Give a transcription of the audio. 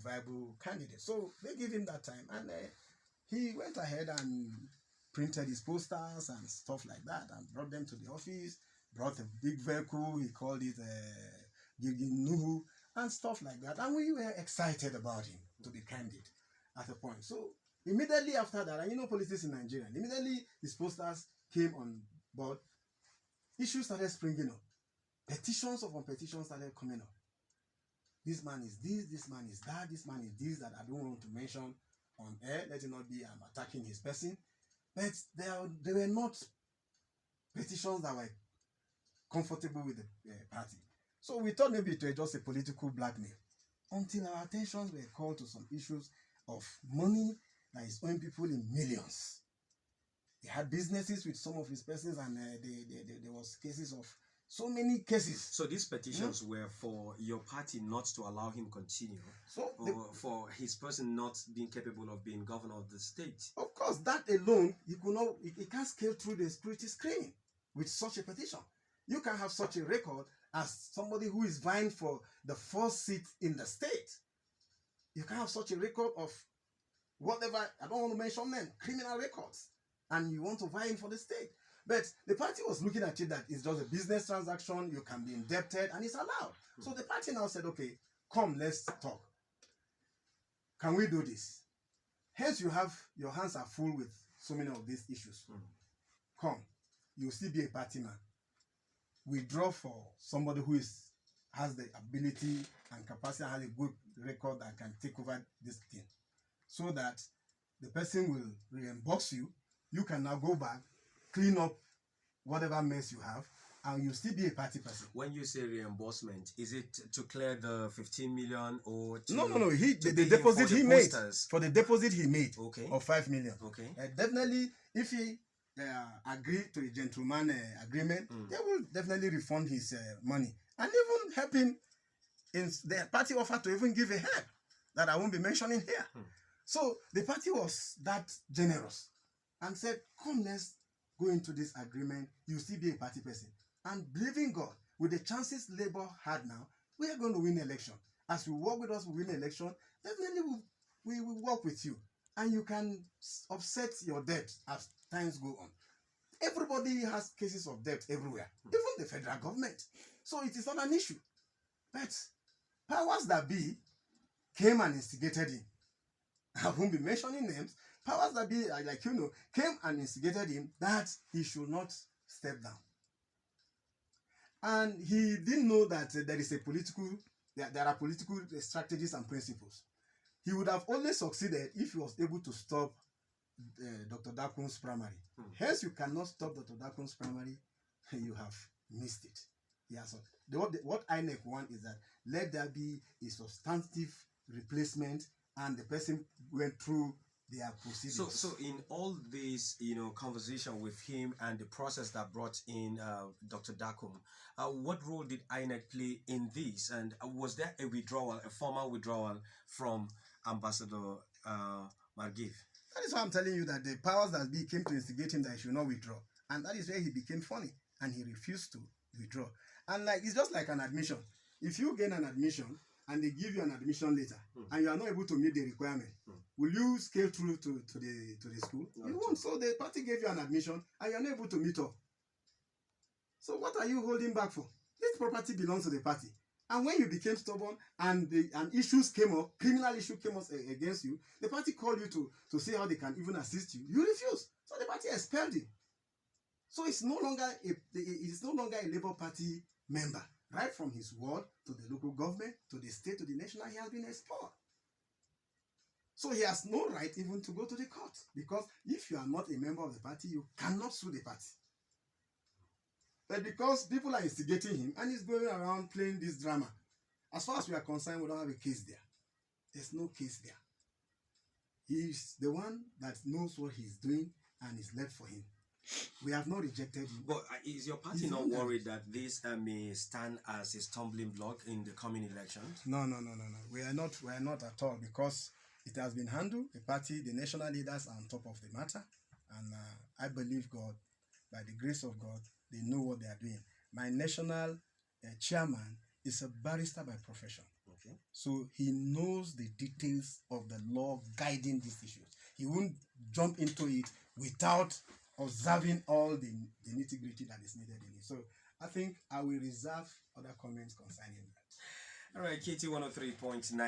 viable candidate. So they give him that time, and he went ahead and printed his posters and stuff like that and brought them to the office, brought a big vehicle, he called it Gilgin Nuhu, and stuff like that. And we were excited about him, to be candid, at a point. So immediately after that, and you know politics in Nigeria, immediately his posters came on board, issues started springing up. Petitions upon petitions started coming up. This man is this man is that, this man is this, that I don't want to mention on air. Let it not be I'm attacking his person. But they were not petitions that were comfortable with the party. So we thought maybe it was just a political blackmail, until our attentions were called to some issues of money that is owing people in millions. He had businesses with some of his persons, and there was cases of so many cases. So these petitions were for your party not to allow him continue, or for his person not being capable of being governor of the state. Of course, that alone, he can't scale through the security screening with such a petition. You can have such a record as somebody who is vying for the first seat in the state. You can have such a record of whatever, I don't want to mention them, criminal records, and you want to vie in for the state. But the party was looking at it that it's just a business transaction, you can be indebted, and it's allowed. So the party now said, okay, come, let's talk. Can we do this? Hence, your hands are full with so many of these issues. Come, you'll still be a party man. Withdraw for somebody who has the ability and capacity and has a good record that can take over this thing, so that the person will reimburse you. You can now go back, clean up whatever mess you have, and you'll still be a party person. When you say reimbursement, is it to clear the 15 million or to, no? The deposit he made for the deposit he made of 5 million. Okay. Definitely, if he agree to a gentleman agreement, they will definitely refund his money and even help him. In the party offered to even give a hand that I won't be mentioning here. So the party was that generous and said, come, let's go into this agreement. You still be a party person. And believing God, with the chances Labour had now, we are going to win election. As you work with us, we win election, definitely we will work with you. And you can offset your debt as times go on. Everybody has cases of debt everywhere, even the federal government. So it is not an issue. But powers that be came and instigated him. I won't be mentioning names. Powers that be, came and instigated him that he should not step down. And he didn't know that there are political strategies and principles. He would have only succeeded if he was able to stop Dr. Dakun's primary. Hence, you cannot stop Dr. Dakun's primary, you have missed it. So what INEC want is that let there be a substantive replacement, and the person went through their proceedings. So in all this, conversation with him and the process that brought in Dr. Dakum, what role did INEC play in this? And was there a formal withdrawal from Ambassador Margif? That is why I'm telling you that the powers that be came to instigate him that he should not withdraw. And that is where he became funny, and he refused to withdraw. And it's just like an admission. If you gain an admission and they give you an admission letter and you are not able to meet the requirement, will you scale through to the school? No, you won't. So the party gave you an admission and you are not able to meet up. So what are you holding back for? This property belongs to the party. And when you became stubborn and issues came up, criminal issue came up against you, the party called you to see how they can even assist you. You refused. So the party expelled you. So it's no longer a Labour Party member. Right from his ward to the local government, to the state, to the national, he has been expelled. So he has no right even to go to the court, because if you are not a member of the party, you cannot sue the party. But because people are instigating him and he's going around playing this drama, as far as we are concerned, we don't have a case there. There's no case there. He's the one that knows what he's doing and is left for him. We have not rejected him. But is your party not worried that this may stand as a stumbling block in the coming elections? No. We are not at all, because it has been handled. The party, the national leaders are on top of the matter. And I believe God, by the grace of God, they know what they are doing. My national chairman is a barrister by profession. Okay. Okay. So he knows the details of the law guiding these issues. He won't jump into it without observing all the nitty-gritty that is needed in it. So I think I will reserve other comments concerning that. All right, KT 103.9.